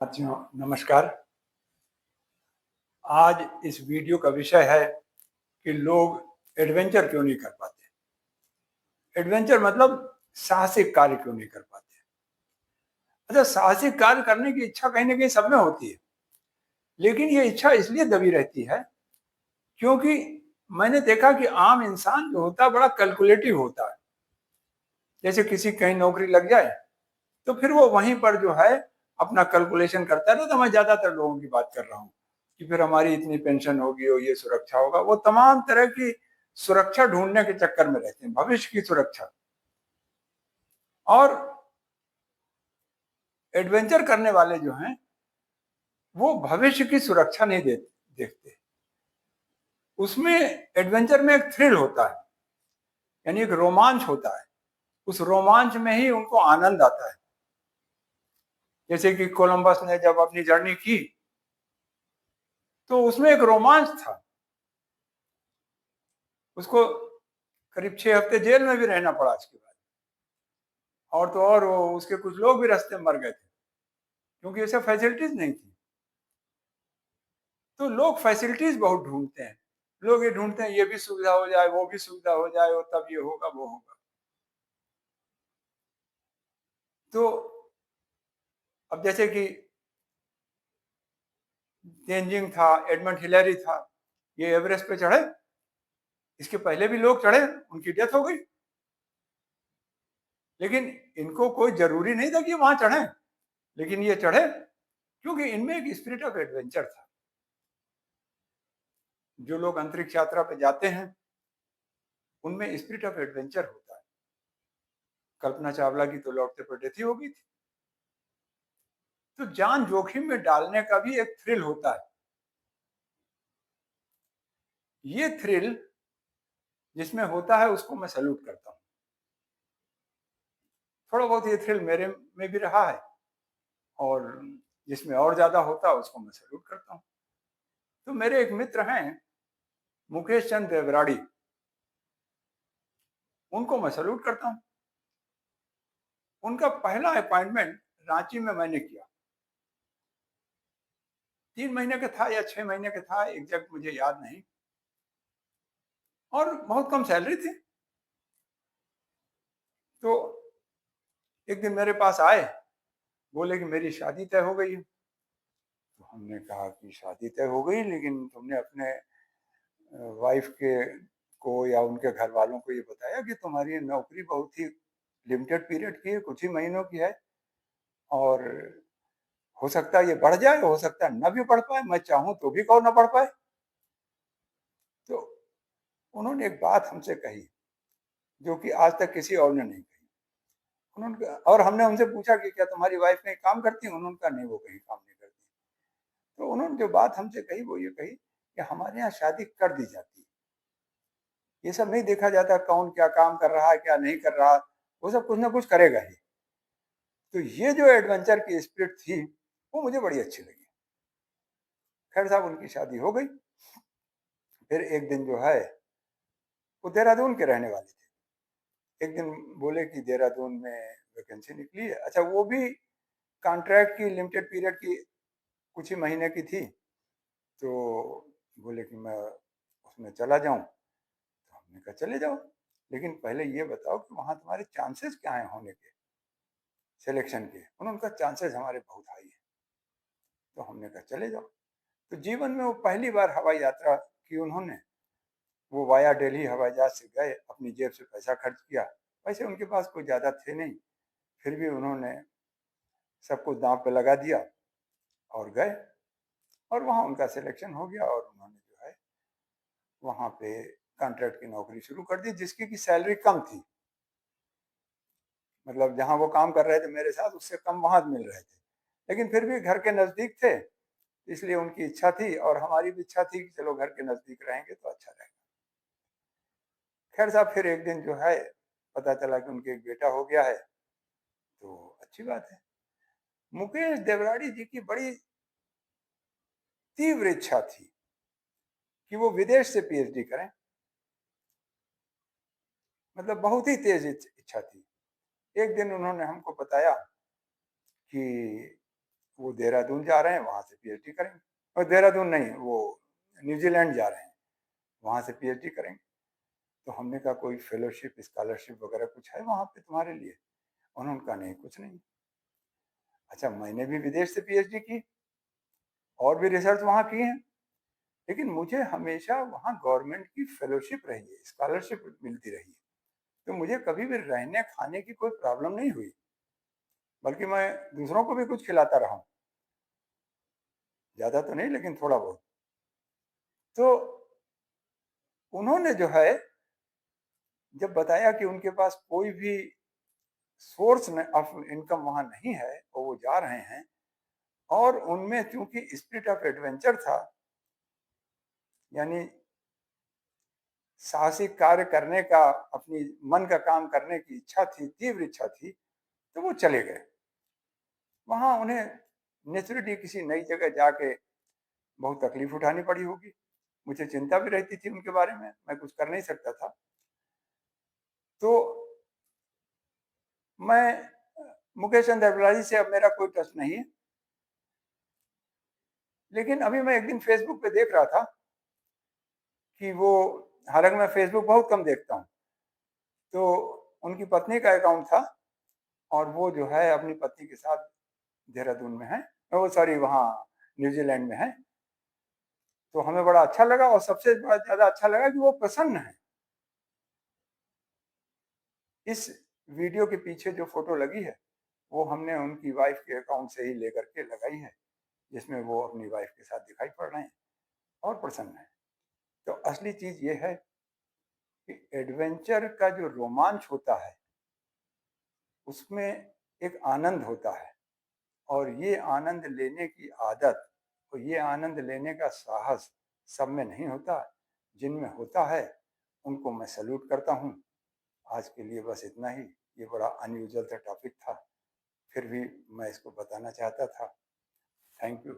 साथियों नमस्कार। आज इस वीडियो का विषय है कि लोग एडवेंचर क्यों नहीं कर पाते। एडवेंचर मतलब साहसिक कार्य क्यों नहीं कर पाते। अच्छा, साहसिक कार्य करने की इच्छा कहीं न कहीं सब में होती है, लेकिन ये इच्छा इसलिए दबी रहती है क्योंकि मैंने देखा कि आम इंसान जो होता है बड़ा कैलकुलेटिव होता है। जैसे किसी कहीं नौकरी लग जाए, तो फिर वो वहीं पर जो है अपना कैलकुलेशन करता रहता है। मैं ज़्यादातर लोगों की बात कर रहा हूँ कि फिर हमारी इतनी पेंशन होगी और ये सुरक्षा होगा। वो तमाम तरह की सुरक्षा ढूँढने के चक्कर में रहते हैं, भविष्य की सुरक्षा। और एडवेंचर करने वाले जो हैं, वो भविष्य की सुरक्षा नहीं देखते। उसमें एडवेंचर में एक थ्रिल होता है, यानी एक रोमांच होता है। उस रोमांच में ही उनको आनंद आता है। जैसे कि कोलंबस ने जब अपनी जर्नी की, तो उसमें एक रोमांच था। उसको करीब 6 हफ्ते जेल में भी रहना पड़ा इसके बाद। और तो और वो उसके कुछ लोग भी रास्ते में मर गए थे, क्योंकि ऐसे फैसिलिटीज़ नहीं थी। तो लोग फैसिलिटीज़ बहुत ढूँढते हैं। लोग ये ढूँढते हैं ये भी सुविधा हो जाए, वो भी सुविधा हो जाए और तब ये होगा, वो होगा। तो अब जैसे कि तेनजिंग था, एडमंड हिलेरी था, ये एवरेस्ट पे चढ़े। इसके पहले भी लोग चढ़े, उनकी डेथ हो गई। लेकिन इनको कोई ज़रूरी नहीं था कि वहाँ चढ़ें, लेकिन ये चढ़े क्योंकि इनमें एक स्पिरिट ऑफ एडवेंचर था। जो लोग अंतरिक्ष यात्रा पे जाते हैं, उनमें स्पिरिट ऑफ एडवेंचर होता है। कल्पना चावला की तो लौटते पर डेथ ही हो गई थी। तो जान जोखिम में डालने का भी एक थ्रिल होता है। ये थ्रिल जिसमें होता है उसको मैं सैल्यूट करता हूँ। थोड़ा बहुत ये थ्रिल मेरे में भी रहा है और जिसमें और ज़्यादा होता है उसको मैं सैल्यूट करता हूँ। तो मेरे एक मित्र हैं, मुकेश चंद देवराड़ी, उनको मैं सैल्यूट करता हूँ। उनका पहला अपॉइंटमेंट रांची में मैंने किया। 3 महीने का था या 6 महीने का था, एग्ज़ैक्ट मुझे याद नहीं। और बहुत कम सैलरी थी। तो एक दिन मेरे पास आए, बोले कि मेरी शादी तय हो गई है। तो हमने कहा कि शादी तय हो गई, लेकिन तुमने अपने वाइफ के को या उनके घर वालों को ये बताया कि तुम्हारी ये नौकरी बहुत ही लिमिटेड पीरियड की है, कुछ ही महीनों की है और हो सकता है ये बढ़ जाए, हो सकता है ना भी बढ़ पाए, मैं चाहूँ तो भी कहो ना बढ़ पाए। तो उन्होंने एक बात हमसे कही, जो कि आज तक किसी और ने नहीं कही। उन्होंने और हमने उनसे पूछा कि क्या तुम्हारी वाइफ कहीं काम करती है? उन्होंने कहा नहीं, वो कहीं काम नहीं करती। तो उन्होंने जो बात हमसे कही वो ये कही कि हमारे यहाँ शादी कर दी जाती है। ये सब नहीं देखा जाता कौन क्या काम कर रहा है, क्या नहीं कर रहा, वो सब कुछ ना कुछ करेगा ही। तो ये जो एडवेंचर की स्पिरिट थी, वो मुझे बड़ी अच्छी लगी। खैर साहब, उनकी शादी हो गई। फिर एक दिन जो है, वो देहरादून के रहने वाले थे। एक दिन बोले कि देहरादून में वैकेंसी निकली है। अच्छा, वो भी कॉन्ट्रैक्ट की लिमिटेड पीरियड की कुछ ही महीने की थी। तो बोले कि मैं उसमें चला जाऊं। तो हमने कहा चले जाओ, लेकिन पहले ये बताओ कि वहाँ तुम्हारे चांसेस क्या हैं होने के, सिलेक्शन के। उन्होंने कहा चांसेस हमारे बहुत हाई है। तो हमने कहा चले जाओ। तो जीवन में वो पहली बार हवाई यात्रा की उन्होंने। वो वाया दिल्ली हवाई जहाज से गए, अपनी जेब से पैसा खर्च किया। पैसे उनके पास कोई ज़्यादा थे नहीं, फिर भी उन्होंने सब कुछ दांव पे लगा दिया और गए। और वहाँ उनका सिलेक्शन हो गया और उन्होंने जो है वहाँ पे कॉन्ट्रैक्ट की नौकरी शुरू कर दी, जिसकी की सैलरी कम थी। मतलब जहाँ वो काम कर रहे थे मेरे साथ, उससे कम वहाँ मिल रहे थे, लेकिन फिर भी घर के नज़दीक थे, इसलिए उनकी इच्छा थी और हमारी भी इच्छा थी कि चलो घर के नज़दीक रहेंगे तो अच्छा रहेगा। खैर साहब, फिर एक दिन जो है पता चला कि उनके एक बेटा हो गया है, तो अच्छी बात है। मुकेश देवराड़ी जी की बड़ी तीव्र इच्छा थी कि वो विदेश से पीएचडी करें। मतलब बहुत ही तेज इच्छा थी। एक दिन उन्होंने हमको बताया कि वो देहरादून जा रहे हैं, वहाँ से पीएचडी करेंगे। और देहरादून नहीं, वो न्यूजीलैंड जा रहे हैं, वहाँ से पीएचडी करेंगे। तो हमने कहा कोई फेलोशिप स्कॉलरशिप वगैरह कुछ है वहाँ पे तुम्हारे लिए? उन्होंने कहा नहीं, कुछ नहीं। अच्छा, मैंने भी विदेश से पीएचडी की और भी रिसर्च वहाँ की है, लेकिन मुझे हमेशा वहाँ गवर्नमेंट की फेलोशिप रही है, स्कॉलरशिप मिलती रही है। तो मुझे कभी भी रहने खाने की कोई प्रॉब्लम नहीं हुई, बल्कि मैं दूसरों को भी कुछ खिलाता रहा हूँ, ज्यादा तो नहीं लेकिन थोड़ा बहुत। तो उन्होंने जो है जब बताया कि उनके पास कोई भी सोर्स ऑफ इनकम वहां नहीं है और वो जा रहे हैं, और उनमें क्योंकि स्पिरिट ऑफ एडवेंचर था, यानी साहसिक कार्य करने का, अपनी मन का काम करने की इच्छा थी, तीव्र इच्छा थी, तो वो चले गए। वहां उन्हें नेचुरली किसी नई जगह जाके बहुत तकलीफ उठानी पड़ी होगी। मुझे चिंता भी रहती थी उनके बारे में, मैं कुछ कर नहीं सकता था। तो मैं मुकेश चंद अडवाणी से अब मेरा कोई टच नहीं है, लेकिन अभी मैं एक दिन फेसबुक पे देख रहा था कि वो, हालांकि मैं फेसबुक बहुत कम देखता हूँ, तो उनकी पत्नी का अकाउंट था और वो जो है अपनी पत्नी के साथ देहरादून में है, वो सॉरी वहाँ न्यूजीलैंड में है। तो हमें बड़ा अच्छा लगा और सबसे बड़ा ज्यादा अच्छा लगा कि वो प्रसन्न है। इस वीडियो के पीछे जो फोटो लगी है वो हमने उनकी वाइफ के अकाउंट से ही लेकर के लगाई है, जिसमें वो अपनी वाइफ के साथ दिखाई पड़ रहे हैं और प्रसन्न है। तो असली चीज ये है कि एडवेंचर का जो रोमांच होता है उसमें एक आनंद होता है, और ये आनंद लेने की आदत और ये आनंद लेने का साहस सब में नहीं होता। जिनमें होता है उनको मैं सैल्यूट करता हूँ। आज के लिए बस इतना ही। ये बड़ा अनयूजुअल सा टॉपिक था, फिर भी मैं इसको बताना चाहता था। Thank you.